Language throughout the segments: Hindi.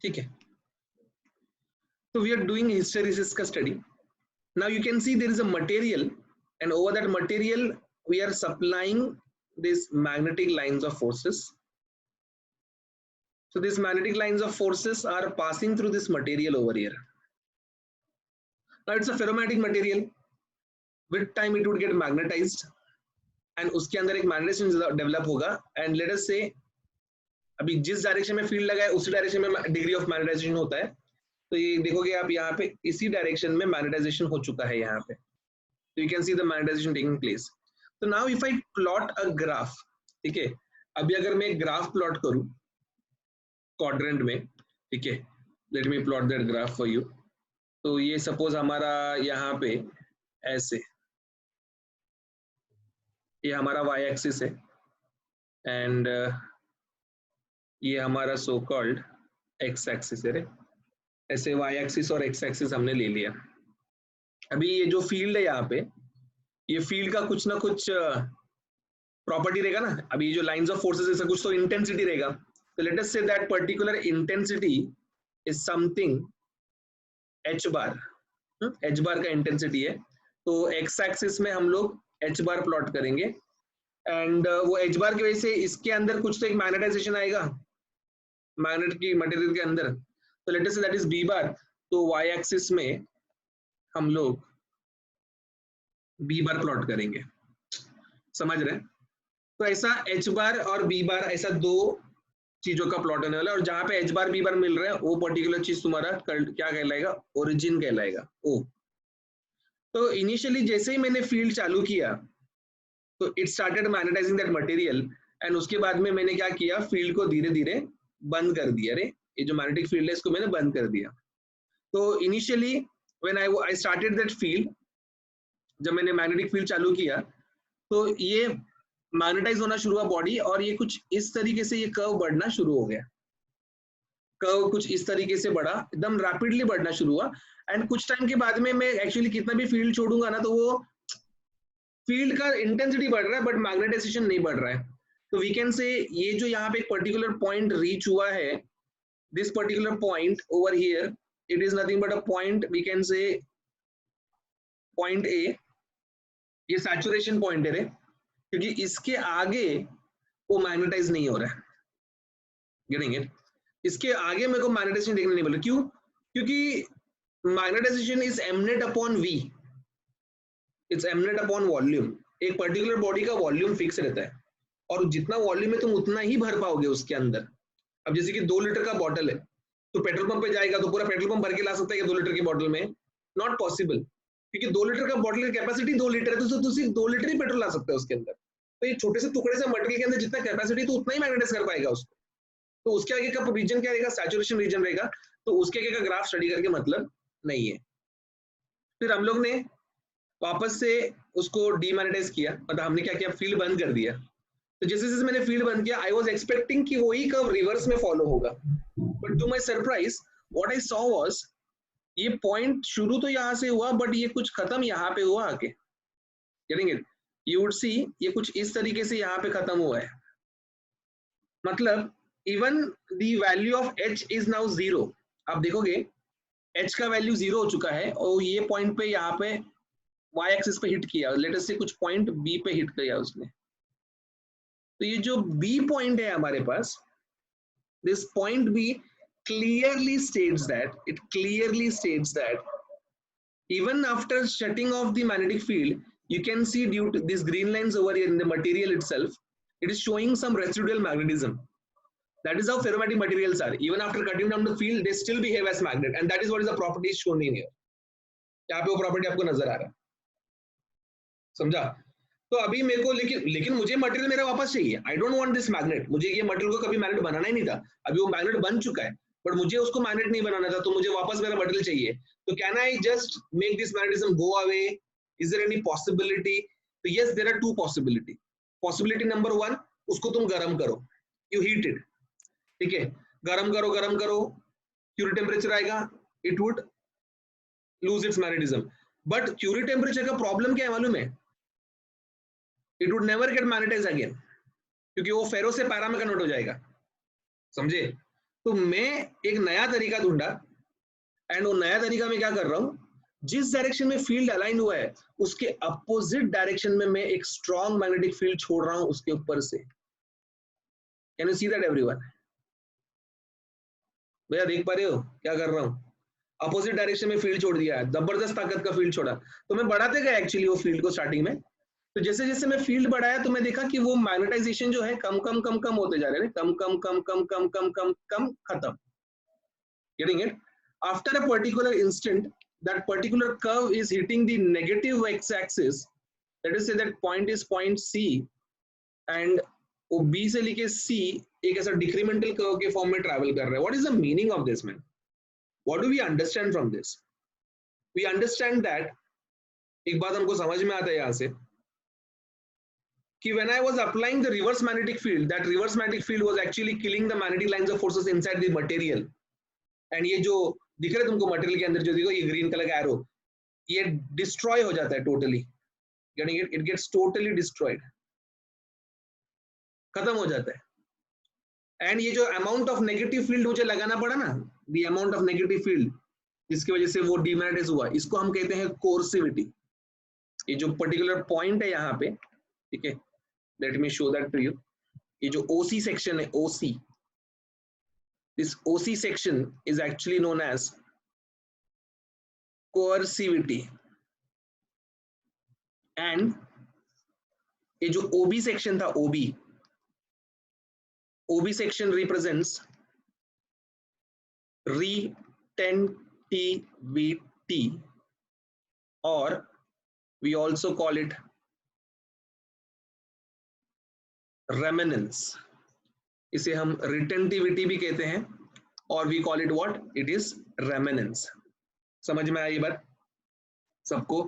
ठीक है, तो वी आर डूइंग हिस्टेरिसिस का study. Now you can see there is a material and over that material we are supplying these magnetic lines of forces. So these magnetic lines of forces are passing through this material over here. Now it's a ferromatic material. With time it would get magnetized and उसके अंदर एक मैग्नेटाइजेशन डेवलप होगा. एंड लेट अस से अभी जिस डायरेक्शन में फील्ड लगा है उसी डायरेक्शन में डिग्री ऑफ मैग्नेटाइजेशन होता है. तो ये देखोगे आप यहाँ पे इसी डायरेक्शन में मैग्नेटाइजेशन हो चुका है यहाँ पे. So you can see the magnetization taking place. So now if I plot a graph, ठीक है, अभी अगर मैं ग्राफ प्लॉट करूं क्वाड्रेंट में, ठीक है, let me plot that graph for you. तो ये सपोज हमारा यहाँ पे ऐसे, ये हमारा y एक्सिस है एंड ये हमारा सो कॉल्ड x एक्सिस है. ऐसे y एक्सिस और x एक्सिस हमने ले लिया. अभी ये जो फील्ड है यहाँ पे, ये फील्ड का कुछ ना कुछ प्रॉपर्टी रहेगा ना. अभी ये जो लाइंस ऑफ फोर्सेस ऐसा कुछ तो इंटेंसिटी रहेगा. तो late us say that particular intensity is something h bar. h बार का इंटेंसिटी है. तो x एक्सिस में हम लोग h बार प्लॉट करेंगे एंड वो h बार की वजह से इसके अंदर कुछ तो एक मैग्नेटाइजेशन आएगा मैग्नेट की मटेरियल के अंदर. तो late us say that is b बार. तो y एक्सिस में हम लोग b बार प्लॉट करेंगे. समझ रहे हैं? तो ऐसा h बार और b बार ऐसा दो चीजों का प्लॉट होने वाला है. और जहां पे h बार b बार मिल रहा है वो पर्टिकुलर चीज तुम्हारा क्या कहलाएगा, ओरिजिन कहलाएगा, ओ. तो इनिशियली जैसे ही मैंने फील्ड चालू किया तो it started magnetising that material and उसके बाद में मैंने क्या किया, फील्ड को धीरे धीरे बंद कर दिया. अरे ये जो मैग्नेटिक फील्ड है इसको मैंने बंद कर दिया. तो initially when I started that field, जब मैंने मैग्नेटिक फील्ड चालू किया तो ये मैग्नेटाइज होना शुरू हुआ बॉडी और ये कुछ इस तरीके से ये कर्व बढ़ना शुरू हो गया. कर्व कुछ इस तरीके से बढ़ा, एकदम रैपिडली बढ़ना शुरू हुआ. एंड कुछ टाइम के बाद में मैं एक्चुअली कितना भी फील्ड छोड़ूंगा ना तो वो फील्ड का इंटेंसिटी बढ़ रहा है बट मैग्नेटाइजेशन नहीं बढ़ रहा है. तो वी कैन से ये जो यहाँ पे एक पर्टिकुलर पॉइंट रीच हुआ है, this particular point over here, it is nothing but a point, we can say point A. ये सैचुरेशन पॉइंट है रे, क्योंकि इसके आगे वो मैग्नेटाइज नहीं हो रहा है. Getting it? इसके आगे मेरे को मैग्नेटाइजेशन देखने नहीं मिल रहा. क्यों? क्योंकि magnetization is eminent upon V, its eminent upon volume. एक पर्टिकुलर बॉडी का वॉल्यूम फिक्स रहता है और जितना वॉल्यूम है तुम उतना ही भर पाओगे उसके अंदर. अब जैसे कि 2 लीटर का बॉटल है तो पेट्रोल पंप पे जाएगा तो पूरा पेट्रोल पंप भर के ला सकता है 2 लीटर की बॉटल में? नॉट पॉसिबल, क्योंकि 2 लीटर का बॉटल की कैपेसिटी 2 लीटर है तो सिर्फ 2 लीटर ही पेट्रोल ला सकता है उसके अंदर. तो एक छोटे से टुकड़े से मटेरियल के अंदर जितना कैपेसिटी तो उतना ही मैग्नेटाइज कर पाएगा उसको. तो उसके आगे का रीजन क्या रहेगा? सैचुरेशन रीजन रहेगा. तो उसके आगे का ग्राफ स्टडी करके मतलब नहीं है. फिर हम लोग ने वापस से उसको डीमैग्नेटाइज किया, मतलब हमने क्या किया, फील्ड बंद कर दिया. तो जैसे जैसे मैंने फील्ड बंद किया आई वाज एक्सपेक्टिंग कि वही कर्व रिवर्स में फॉलो होगा, but to my surprise what I saw was ये पॉइंट शुरू तो यहाँ से हुआ बट ये कुछ खत्म यहाँ पे हुआ आके. Getting it? You would see ये कुछ इस तरीके से यहाँ पे खत्म हुआ है. मतलब even the value of h is now 0. आप देखोगे h का वैल्यू 0 हो चुका है और ये पॉइंट पे यहाँ पे y एक्सिस पे हिट किया, लेटेस्ट से कुछ पॉइंट b पे हिट किया उसने. तो ये जो b पॉइंट है हमारे पास, this point b clearly states that even after shutting off the magnetic field, you can see due to these green lines over here in the material itself, it is showing some residual magnetism. That is how ferromatic materials are. Even after cutting down the field, they still behave as magnet, and that is what is the property shown in here. यहाँ पे वो प्रॉपर्टी आपको नजर आ रहा है. समझा? तो अभी मेरे को लेकिन मुझे मटेरियल मेरा वापस चाहिए. I don't want this magnet. मुझे ये मटेरियल को कभी मैग्नेट बनाना ही नहीं था. अभी वो मैग्नेट बन चुका है बट मुझे उसको मैग्नेट नहीं बनाना था, तो मुझे वापस मेरा मटेरियल चाहिए. तो can I just make this magnetism go away? Is there any possibility? तो yes, there are 2 possibility. Possibility number 1, उसको तुम गर्म करो, यू हीट इट. ठीक है, गर्म करो, क्यूरी टेम्परेचर आएगा, it would lose its magnetism. But Curie temperature का प्रॉब्लम क्या है मालूम है? It would never get magnetised again, क्योंकि वो फेरो से पैरा में कन्वर्ट हो जाएगा. समझे? तो मैं एक नया तरीका ढूंढा, एंड वो नया तरीका मैं क्या कर रहा हूँ, जिस डायरेक्शन में फील्ड अलाइन हुआ है उसके अपोजिट डायरेक्शन में मैं एक स्ट्रॉन्ग मैग्नेटिक फील्ड छोड़ रहा हूं उसके ऊपर से। Can you see that everyone? भैया देख पा रहे हो क्या कर रहा हूँ? अपोजिट डायरेक्शन में फील्ड छोड़ दिया है, जबरदस्त ताकत का फील्ड छोड़ा। तो मैं बढ़ाते गया एक्चुअली वो फील्ड को स्टार्टिंग में। तो जैसे जैसे मैं फील्ड बढ़ाया तो मैं देखा कि वो मैग्नेटाइजेशन जो है कम कम कम कम होते जा रहे हैं, कम कम कम कम कम कम कम कम खत्म। Getting it? After a particular instant, that particular curve is hitting the negative x-axis. Let us say that point is point C, and वो B से लेके C एक ऐसा डिक्रीमेंटल कर्व के फॉर्म में ट्रैवल कर रहा है. What is the meaning of this, man? What do we understand from this? We understand that एक बात हमको समझ में आता है यहाँ से कि when I was applying the reverse magnetic field, that reverse magnetic field was actually killing the magnetic lines of forces inside the material. And ये जो दिख रहा है तुमको मटेरियल के अंदर जो देखो ये ग्रीन कलर का एरो, ये डिस्ट्रॉय हो जाता है totally. Getting it? It gets totally destroyed, खत्म हो जाता है। एंड ये जो अमाउंट ऑफ नेगेटिव फील्ड मुझे लगाना पड़ा ना, the amount of negative field जिसकी वजह से वो डीमैग्नेटाइज हुआ, इसको हम कहते हैं कोर्सिविटी। ये जो पर्टिकुलर पॉइंट है यहाँ पे, ठीक है, let me show that to you. ये जो ओसी सेक्शन है, ओसी, this OC section is actually known as coercivity, and ये जो OB section था, OB section represents retentivity, or we also call it remanence. इसे हम retentivity भी कहते हैं, और we call it what? It is remanence. समझ में आई ये बात सबको?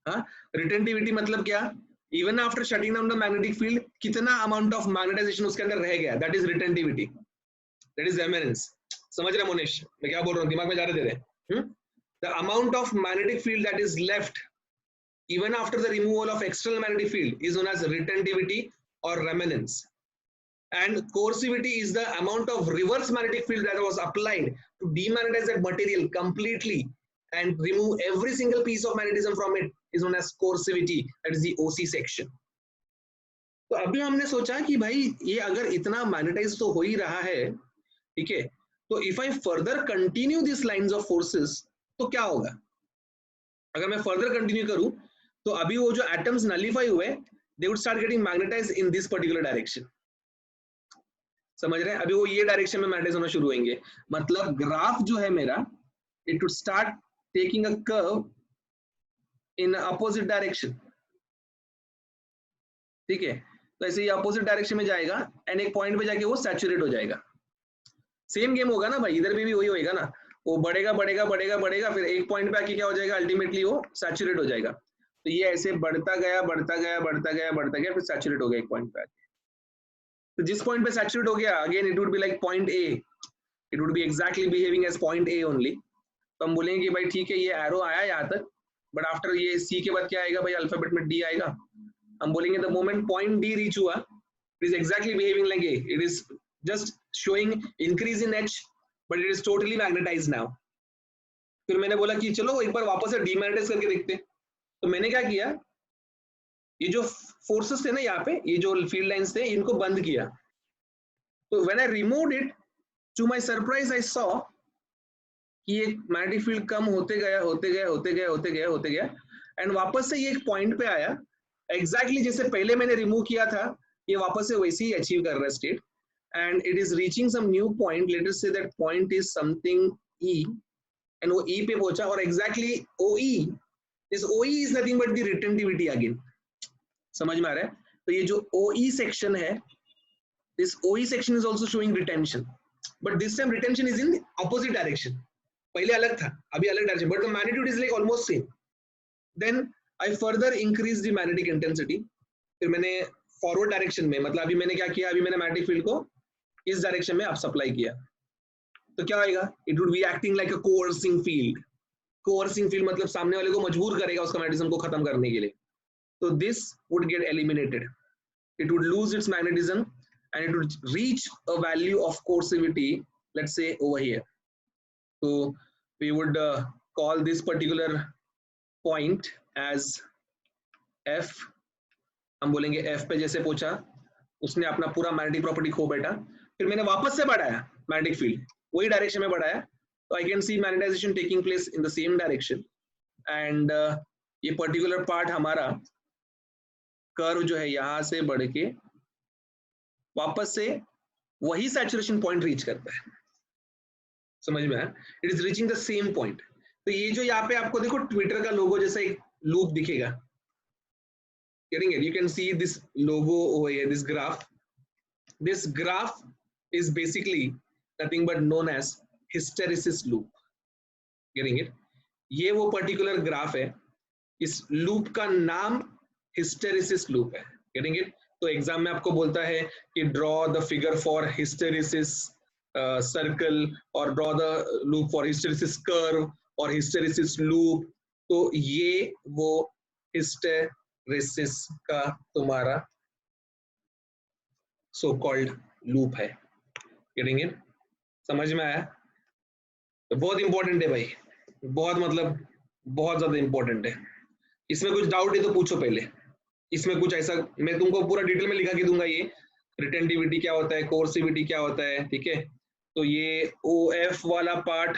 हाँ, retentivity मतलब क्या? Even after shutting down the magnetic field, कितना amount of magnetization उसके अंदर रह गया, that is retentivity, that is remanence. समझ रहे मोनिश मैं क्या बोल रहा हूँ? दिमाग में जा रहे तेरे? The amount of magnetic field that is left even after the removal of external magnetic field is known as retentivity or remanence. And coercivity is the amount of reverse magnetic field that was applied to demagnetize that material completely and remove every single piece of magnetism from it is known as coercivity. That is the OC section. तो अभी हमने सोचा कि भाई ये अगर इतना मैग्नेटाइज तो हो ही रहा है, ठीक है, तो if I further continue this lines of forces तो क्या होगा? अगर मैं फर्दर कंटिन्यू करूं तो अभी वो जो एटम्स नलिफाई हुए, they would start getting magnetised in this particular direction. समझ रहे हैं? अभी वो ये डायरेक्शन में मैग्नेटाइज होना शुरू होंगे, मतलब ग्राफ जो है मेरा, it would start taking a curve in opposite direction. ठीक है, तो ऐसे ये अपोजिट डायरेक्शन में जाएगा एंड एक पॉइंट पे जाके वो सैचुरेट हो जाएगा। सेम गेम होगा ना भाई, इधर भी वही होएगा ना, वो बढ़ेगा बढ़ेगा बढ़ेगा बढ़ेगा, फिर एक पॉइंट पे आके क्या हो जाएगा, अल्टीमेटली वो सैचुरेट हो जाएगा। तो ये ऐसे बढ़ता गया बढ़ता गया बढ़ता गया बढ़ता गया, फिर सैचुरेट हो गया एक पॉइंट पे आके। तो जिस पॉइंट पे सैचुरेट हो गया, again it would be like point A, it would be exactly behaving as point A only. तो हम बोलेंगे कि भाई ठीक है ये एरो आया यहाँ तक, बट आफ्टर ये सी के बाद क्या आएगा भाई, अल्फाबेट में डी आएगा। हम बोलेंगे the moment point D reach हुआ, it is exactly behaving like a, it is just showing increase in H, but it is totally magnetize now. फिर मैंने बोला कि चलो एक बार वापस से डीमैग्नेटाइज करके देखते। तो मैंने क्या किया, ये जो फोर्सेस थे ना यहाँ पे, ये जो फील्ड लाइंस थे, इनको बंद किया। तो when I removed it, to my surprise I saw कि ये मैग्नेटिक फील्ड कम होते गया होते गया होते गया होते गया होते गया, एंड वापस से ये एक पॉइंट पे आया, एग्जैक्टली जैसे पहले मैंने रिमूव किया था, ये वापस से वैसे ही अचीव कर रहा है state, and it is reaching some new point, let us say that point is something E, and वो ई पे पहुंचा, और exactly OE, this OE is nothing but the retentivity again. समझ में आ रहा है? तो ये जो ओई सेक्शन है, this OE section is also showing retention, but this time retention is in opposite direction. पहले अलग था, अभी अलग direction, but the magnitude is like almost same. Then I further increase the magnetic intensity. फिर मैंने फॉरवर्ड डायरेक्शन में, मतलब अभी मैंने क्या किया, अभी मैंने मैग्नेटिक फील्ड को इस डायरेक्शन में अब सप्लाई किया, तो क्या होगा, it would be acting like a कोअर्सिंग field. कोअर्सिंग field मतलब सामने वाले को मजबूर करेगा उसका मैग्नेटिज्म को खत्म करने के लिए। तो this would get eliminated, it would lose its magnetism and it would reach a value of कोर्सिविटी let's say over here. So we would call this particular point as F. हम बोलेंगे F पे जैसे पूछा, उसने अपना पूरा मैग्नेटिक प्रॉपर्टी खो बैठा, फिर मैंने वापस से बढ़ाया मैग्नेटिक फील्ड, वही डायरेक्शन में बढ़ाया, तो I can see magnetisation taking place in the same direction and ये पर्टिकुलर पार्ट हमारा कर्व जो है यहां से बढ़ के वापस से वही सैचुरेशन पॉइंट रीच करता है। समझ में आया? It is reaching the same point. तो ये जो यहाँ पे आपको देखो ट्विटर का लोगो जैसा एक लूप दिखेगा, getting it? You can see this logo over here, this graph. This graph is basically nothing but known as hysteresis loop. Getting it? ये वो particular graph है, इस loop का नाम hysteresis loop है। Getting it? तो एग्जाम में आपको बोलता है कि draw the figure for hysteresis circle और draw the loop for hysteresis curve और hysteresis loop। तो ये वो hysteresis का तुम्हारा सो कॉल्ड लूप है। Getting it? समझ में आया? तो बहुत इंपॉर्टेंट है भाई, बहुत मतलब बहुत ज्यादा इंपॉर्टेंट है। इसमें कुछ डाउट है तो पूछो पहले। इसमें कुछ ऐसा मैं तुमको पूरा डिटेल में लिखा के दूंगा, ये रिटेंटिविटी क्या होता है, कोर्सिविटी क्या होता है, ठीक है? तो ये OF वाला पार्ट,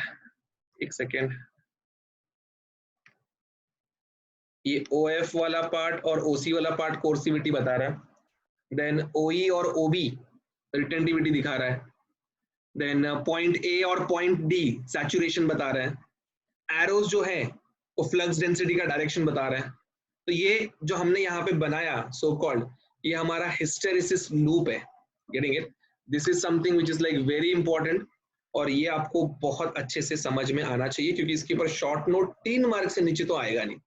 एक सेकेंड, ये OF वाला पार्ट और OC वाला पार्ट कोर्सिविटी बता रहा है, देन OE और OB रिटेंटिविटी दिखा रहा है, देन पॉइंट A और पॉइंट D सैचुरेशन बता रहा है, एरोज जो है वो फ्लक्स डेंसिटी का डायरेक्शन बता रहा है। तो ये जो हमने यहाँ पे बनाया सो कॉल्ड, ये हमारा हिस्टेरेसिस लूप है। Getting it? This is something which is like very important और ये आपको बहुत अच्छे से समझ में आना चाहिए, क्योंकि इसके ऊपर शॉर्ट नोट 3 मार्क से नीचे तो आएगा नहीं।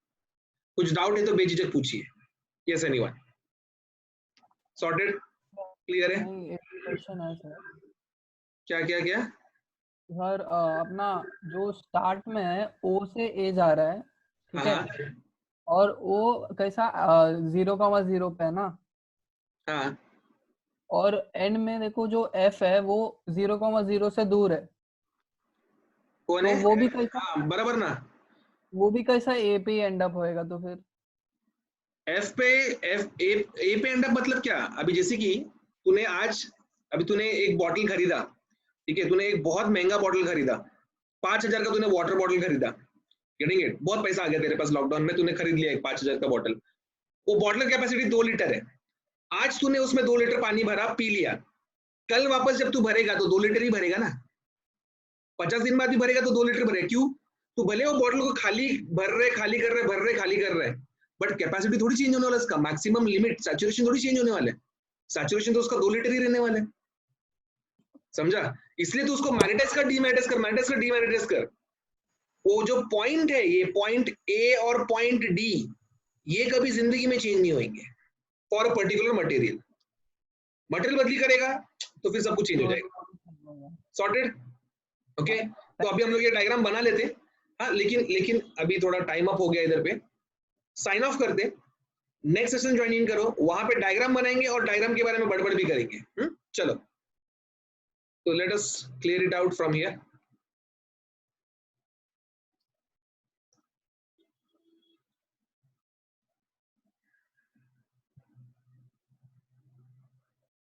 कुछ डाउट है तो बेझिझक पूछिए। Yes anyone? सॉर्टेड? क्लियर है? नहीं, एक क्वेश्चन है सर। क्या क्या क्या सर अपना जो स्टार्ट में है O से A जा रहा है, ठीक है? और O कैसा 0,0 पे है ना? हाँ। और एंड में देखो जो F है वो 0,0 से दूर है। कौन तो है? वो भी कैसा, हाँ बराबर ना, वो भी कैसा A पे एंड अप होएगा? तो फिर F पे A पे एंड अप मतलब क्या? अभी जैसे कि तूने आज अभी तूने एक बॉटल खरीदा, ठीक है? तूने एक बहुत महंगा बॉटल खरीदा, 5,000 का तूने वाटर बॉटल खरीदा। Getting it? बहुत पैसा आ गया तेरे पास लॉकडाउन में, तूने खरीद लिया एक 5,000 का बॉटल। वो बॉटल कैपेसिटी 2 लीटर है। आज तूने उसमें 2 लीटर पानी भरा, पी लिया। कल वापस जब तू भरेगा तो 2 लीटर ही भरेगा ना। 50 दिन बाद भी भरेगा तो 2 लीटर भरेगा। क्यों? तू भले वो बॉटल को खाली भर रहे, खाली कर रहे, भर रहे, खाली कर रहे, बट कैपेसिटी थोड़ी चेंज होने वाला, इसका मैक्सिमम लिमिट सैचुरेशन थोड़ी चेंज होने वाला है। सैचुरेशन तो उसका 2 लीटर ही रहने वाला है। समझा? इसलिए तू उसको मैग्नेटाइज कर, डीमैग्नेटाइज कर, मैग्नेटाइज कर, डीमैग्नेटाइज कर। वो जो पॉइंट है, ये पॉइंट A और पॉइंट D, ये कभी जिंदगी में चेंज नहीं होंगे for a particular material. Material बदली करेगा तो फिर सब कुछ चेंज हो जाएगा। सॉर्टेड? ओके? तो अभी हम लोग ये डायग्राम बना लेते हैं। हाँ, लेकिन अभी थोड़ा टाइम अप हो गया इधर पे, साइन ऑफ कर दे। नेक्स्ट सेशन ज्वाइन इन करो, वहां पे डायग्राम बनाएंगे और डायग्राम के बारे में बड़बड़ भी करेंगे। चलो, तो let us clear it out from here.